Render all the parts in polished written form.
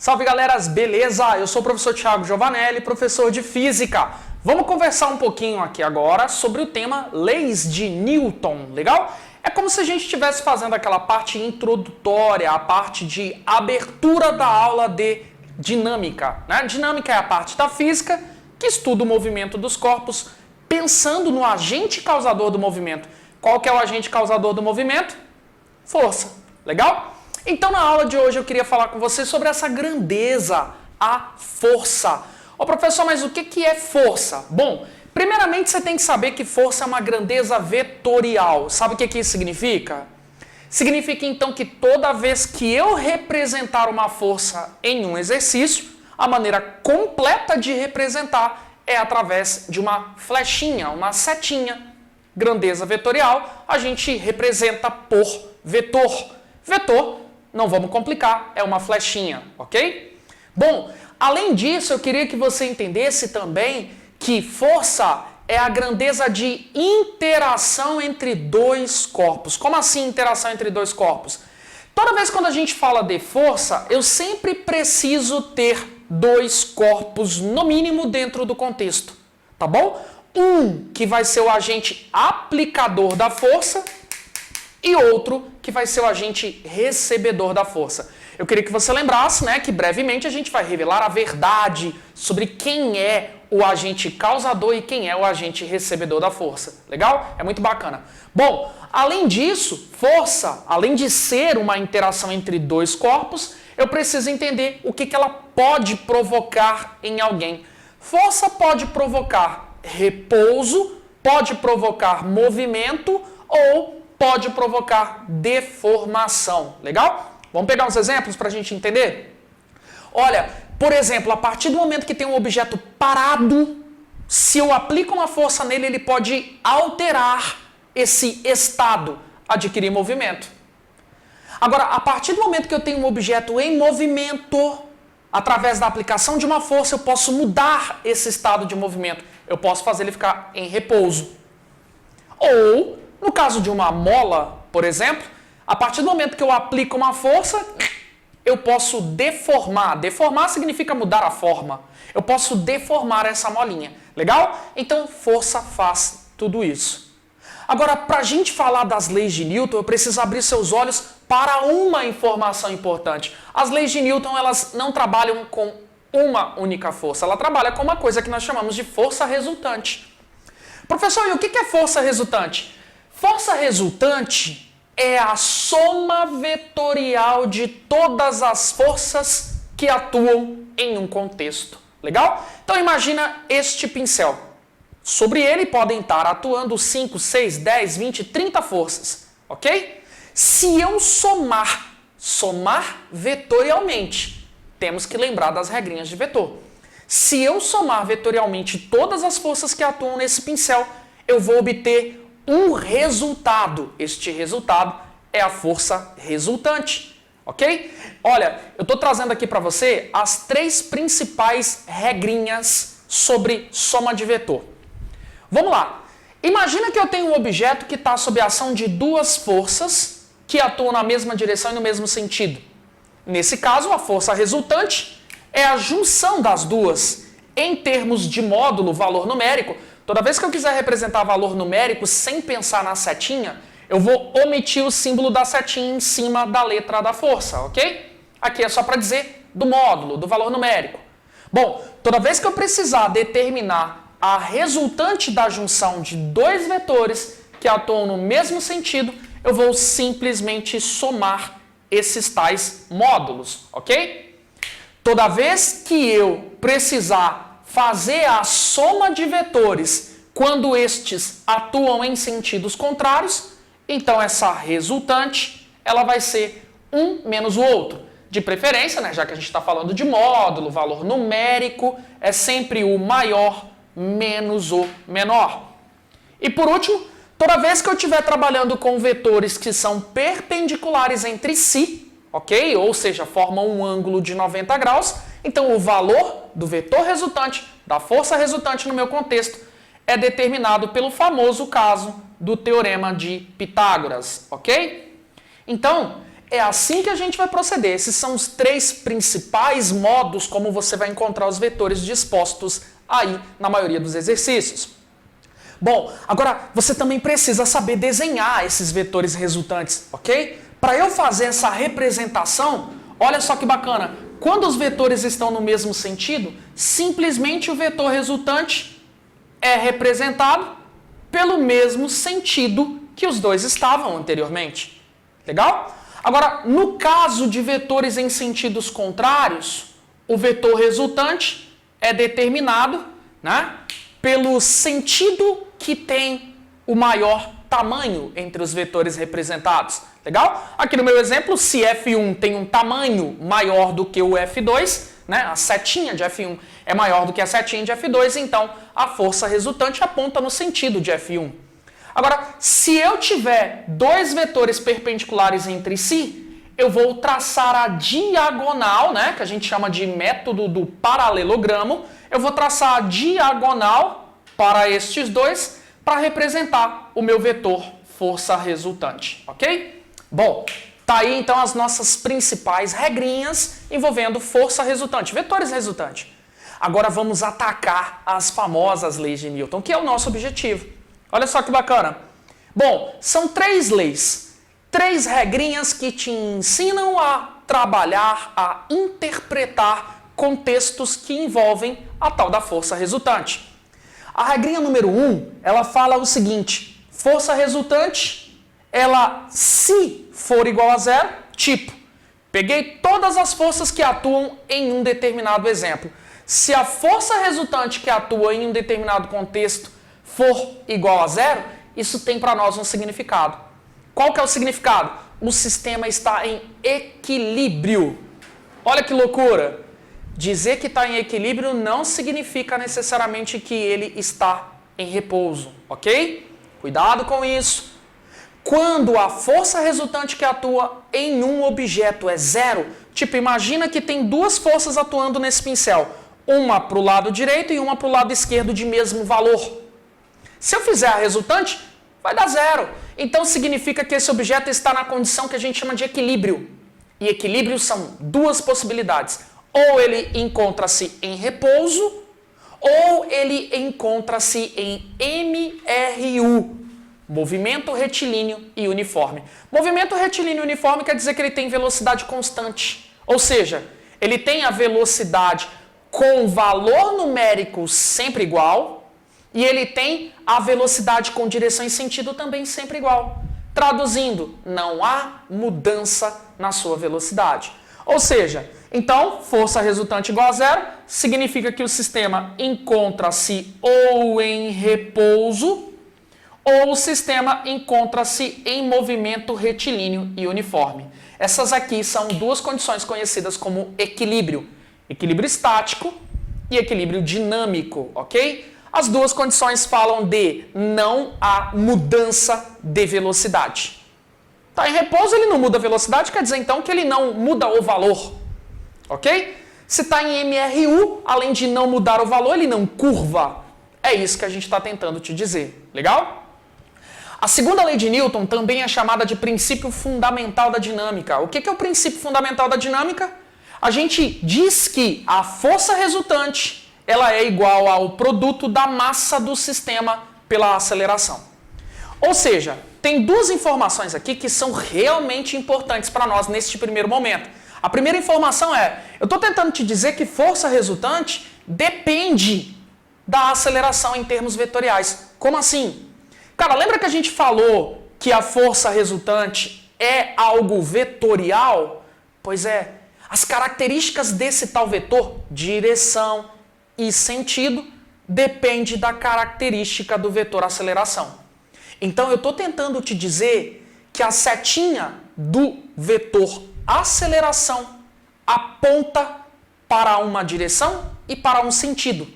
Salve galeras, beleza? Eu sou o professor Thiago Giovanelli, professor de Física. Vamos conversar um pouquinho aqui agora sobre o tema Leis de Newton, legal? É como se a gente estivesse fazendo aquela parte introdutória, a parte de abertura da aula de dinâmica, né? Dinâmica é a parte da física que estuda o movimento dos corpos, pensando no agente causador do movimento. Qual que é o agente causador do movimento? Força, legal? Então, na aula de hoje eu queria falar com você sobre essa grandeza, a força. Ô professor, mas o que é força? Bom, primeiramente você tem que saber que força é uma grandeza vetorial. Sabe o que isso significa? Significa então que toda vez que eu representar uma força em um exercício, a maneira completa de representar é através de uma flechinha, uma setinha. Grandeza vetorial, a gente representa por vetor. Vetor, não vamos complicar, é uma flechinha, ok? Bom, além disso, eu queria que você entendesse também que força é a grandeza de interação entre dois corpos. Como assim interação entre dois corpos? Toda vez quando a gente fala de força, eu sempre preciso ter dois corpos, no mínimo, dentro do contexto, tá bom? Um que vai ser o agente aplicador da força e outro que vai ser o agente recebedor da força. Eu queria que você lembrasse, né, que brevemente a gente vai revelar a verdade sobre quem é o agente causador e quem é o agente recebedor da força. Legal? É muito bacana. Bom, além disso, força, além de ser uma interação entre dois corpos, eu preciso entender o que ela pode provocar em alguém. Força pode provocar repouso, pode provocar movimento ou pode provocar deformação. Legal? Vamos pegar uns exemplos para a gente entender? Olha, por exemplo, a partir do momento que tem um objeto parado, se eu aplico uma força nele, ele pode alterar esse estado, adquirir movimento. Agora, a partir do momento que eu tenho um objeto em movimento, através da aplicação de uma força, eu posso mudar esse estado de movimento. Eu posso fazer ele ficar em repouso. Ou, no caso de uma mola, por exemplo, a partir do momento que eu aplico uma força, eu posso deformar. Deformar significa mudar a forma. Eu posso deformar essa molinha. Legal? Então, força faz tudo isso. Agora, para a gente falar das leis de Newton, eu preciso abrir seus olhos para uma informação importante. As leis de Newton, elas não trabalham com uma única força. Ela trabalha com uma coisa que nós chamamos de força resultante. Professor, e o que é força resultante? Força resultante é a soma vetorial de todas as forças que atuam em um contexto. Legal? Então imagina este pincel. Sobre ele podem estar atuando 5, 6, 10, 20, 30 forças. Ok? Se eu somar vetorialmente, temos que lembrar das regrinhas de vetor. Se eu somar vetorialmente todas as forças que atuam nesse pincel, eu vou obter um resultado. Este resultado é a força resultante, ok? Olha, eu estou trazendo aqui para você as 3 principais regrinhas sobre soma de vetor. Vamos lá. Imagina que eu tenho um objeto que está sob a ação de 2 forças que atuam na mesma direção e no mesmo sentido. Nesse caso, a força resultante é a junção das duas. Em termos de módulo, valor numérico, toda vez que eu quiser representar valor numérico sem pensar na setinha, eu vou omitir o símbolo da setinha em cima da letra da força, ok? Aqui é só para dizer do módulo, do valor numérico. Bom, toda vez que eu precisar determinar a resultante da junção de 2 vetores que atuam no mesmo sentido, eu vou simplesmente somar esses tais módulos, ok? Toda vez que eu precisar fazer a soma de vetores quando estes atuam em sentidos contrários, então essa resultante ela vai ser um menos o outro. De preferência, né, já que a gente está falando de módulo, valor numérico, é sempre o maior menos o menor. E por último, toda vez que eu estiver trabalhando com vetores que são perpendiculares entre si, ok? Ou seja, formam um ângulo de 90 graus, então o valor do vetor resultante, da força resultante no meu contexto, é determinado pelo famoso caso do Teorema de Pitágoras, ok? Então, É assim que a gente vai proceder. Esses são os três principais modos como você vai encontrar os vetores dispostos aí na maioria dos exercícios. Bom, agora você também precisa saber desenhar esses vetores resultantes, ok? Para eu fazer essa representação, olha só que bacana. Quando os vetores estão no mesmo sentido, simplesmente o vetor resultante é representado pelo mesmo sentido que os dois estavam anteriormente. Legal? Agora, no caso de vetores em sentidos contrários, o vetor resultante é determinado, né, pelo sentido que tem o maior tamanho entre os vetores representados. Legal? Aqui no meu exemplo, se F1 tem um tamanho maior do que o F2, né, a setinha de F1 é maior do que a setinha de F2, então a força resultante aponta no sentido de F1. Agora, se eu tiver dois vetores perpendiculares entre si, eu vou traçar a diagonal, né, que a gente chama de método do paralelogramo. Eu vou traçar a diagonal para estes dois para representar o meu vetor força resultante, ok? Bom, tá aí então as nossas principais regrinhas envolvendo força resultante, vetores resultantes. Agora vamos atacar as famosas leis de Newton, que é o nosso objetivo. Olha só que bacana. Bom, são três leis, três regrinhas que te ensinam a trabalhar, a interpretar contextos que envolvem a tal da força resultante. A regrinha número 1, ela fala o seguinte: força resultante, ela se for igual a zero, tipo, peguei todas as forças que atuam em um determinado exemplo. Se a força resultante que atua em um determinado contexto for igual a zero, isso tem para nós um significado. Qual que é o significado? O sistema está em equilíbrio. Olha que loucura! Dizer que está em equilíbrio não significa necessariamente que ele está em repouso, ok? Cuidado com isso. Quando a força resultante que atua em um objeto é zero, tipo, imagina que tem duas forças atuando nesse pincel, uma para o lado direito e uma para o lado esquerdo de mesmo valor. Se eu fizer a resultante, vai dar zero. Então significa que esse objeto está na condição que a gente chama de equilíbrio. E equilíbrio são duas possibilidades. Ou ele encontra-se em repouso, ou ele encontra-se em MRU, movimento retilíneo e uniforme. Movimento retilíneo e uniforme quer dizer que ele tem velocidade constante. Ou seja, ele tem a velocidade com valor numérico sempre igual, e ele tem a velocidade com direção e sentido também sempre igual. Traduzindo, não há mudança na sua velocidade. Ou seja, então, força resultante igual a zero significa que o sistema encontra-se ou em repouso, ou o sistema encontra-se em movimento retilíneo e uniforme. Essas aqui são duas condições conhecidas como equilíbrio. Equilíbrio estático e equilíbrio dinâmico, ok? As duas condições falam de não há mudança de velocidade. Está em repouso, ele não muda a velocidade, quer dizer então que ele não muda o valor. Ok? Se está em MRU, além de não mudar o valor, ele não curva. É isso que a gente está tentando te dizer. Legal? A segunda lei de Newton também é chamada de princípio fundamental da dinâmica. O que é o princípio fundamental da dinâmica? A gente diz que a força resultante ela é igual ao produto da massa do sistema pela aceleração. Ou seja, tem duas informações aqui que são realmente importantes para nós neste primeiro momento. A primeira informação é, eu estou tentando te dizer que força resultante depende da aceleração em termos vetoriais. Como assim? Cara, lembra que a gente falou que a força resultante é algo vetorial? Pois é, as características desse tal vetor, direção e sentido, depende da característica do vetor aceleração. Então eu estou tentando te dizer que a setinha do vetor aceleração aponta para uma direção e para um sentido.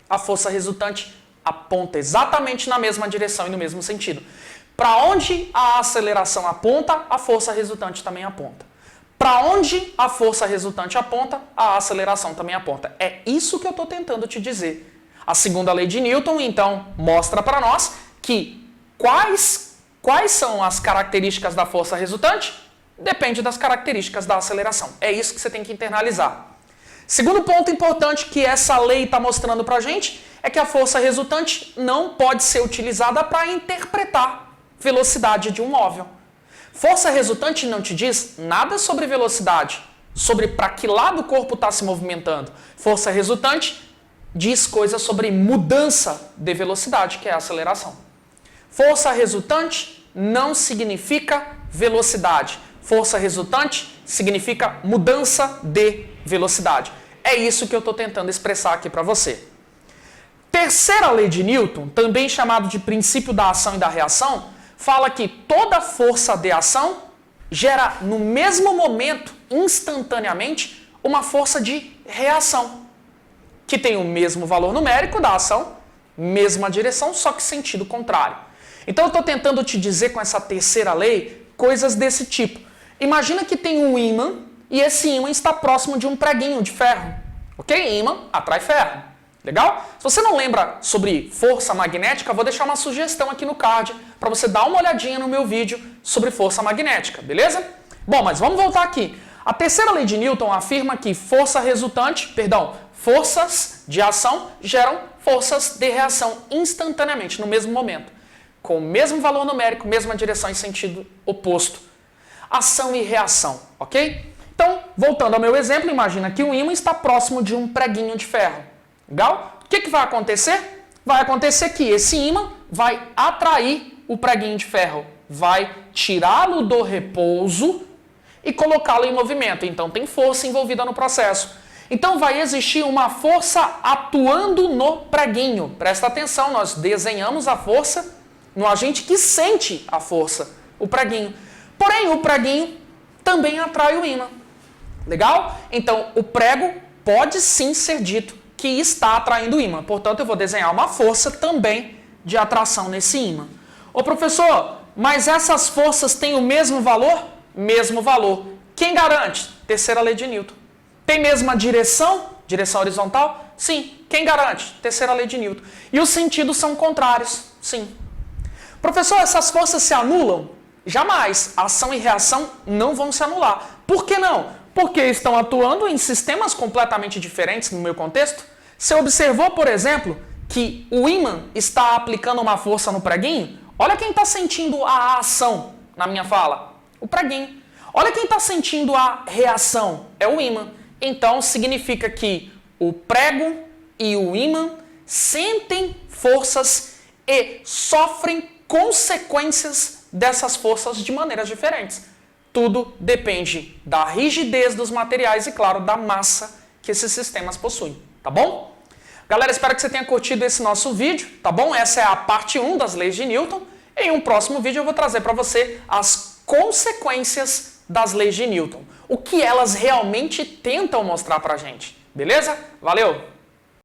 A força resultante aponta exatamente na mesma direção e no mesmo sentido. Para onde a aceleração aponta, a força resultante também aponta. Para onde a força resultante aponta, a aceleração também aponta. É isso que eu estou tentando te dizer. A segunda lei de Newton, então, mostra para nós que quais são as características da força resultante? Depende das características da aceleração. É isso que você tem que internalizar. Segundo ponto importante que essa lei está mostrando para a gente é que a força resultante não pode ser utilizada para interpretar velocidade de um móvel. Força resultante não te diz nada sobre velocidade, sobre para que lado o corpo está se movimentando. Força resultante diz coisas sobre mudança de velocidade, que é a aceleração. Força resultante não significa velocidade. Força resultante significa mudança de velocidade. É isso que eu estou tentando expressar aqui para você. Terceira lei de Newton, também chamado de princípio da ação e da reação, fala que toda força de ação gera no mesmo momento, instantaneamente, uma força de reação, que tem o mesmo valor numérico da ação, mesma direção, só que sentido contrário. Então eu estou tentando te dizer com essa terceira lei coisas desse tipo. Imagina que tem um ímã e esse ímã está próximo de um preguinho de ferro. Ok? Ímã atrai ferro. Legal? Se você não lembra sobre força magnética, eu vou deixar uma sugestão aqui no card para você dar uma olhadinha no meu vídeo sobre força magnética, beleza? Bom, mas vamos voltar aqui. A terceira lei de Newton afirma que forças de ação geram forças de reação instantaneamente, no mesmo momento, com o mesmo valor numérico, mesma direção e sentido oposto. Ação e reação, ok? Então, voltando ao meu exemplo, imagina que um ímã está próximo de um preguinho de ferro. Legal? O que vai acontecer? Vai acontecer que esse ímã vai atrair o preguinho de ferro, vai tirá-lo do repouso e colocá-lo em movimento. Então tem força envolvida no processo. Então vai existir uma força atuando no preguinho. Presta atenção, nós desenhamos a força no agente que sente a força, o preguinho. Porém, o preguinho também atrai o ímã. Legal? Então o prego pode sim ser dito que está atraindo o ímã. Portanto, eu vou desenhar uma força também de atração nesse ímã. Ô professor, mas essas forças têm o mesmo valor? Mesmo valor. Quem garante? Terceira lei de Newton. Tem mesma direção? Direção horizontal? Sim. Quem garante? Terceira lei de Newton. E os sentidos são contrários? Sim. Professor, essas forças se anulam? Jamais. Ação e reação não vão se anular. Por que não? Porque estão atuando em sistemas completamente diferentes no meu contexto. Você observou, por exemplo, que o ímã está aplicando uma força no preguinho? Olha quem está sentindo a ação na minha fala. O preguinho. Olha quem está sentindo a reação. É o ímã. Então, significa que o prego e o ímã sentem forças e sofrem consequências dessas forças de maneiras diferentes. Tudo depende da rigidez dos materiais e, claro, da massa que esses sistemas possuem, tá bom? Galera, espero que você tenha curtido esse nosso vídeo, tá bom? Essa é a parte 1 das leis de Newton. Em um próximo vídeo eu vou trazer para você as consequências das leis de Newton. O que elas realmente tentam mostrar pra gente, beleza? Valeu!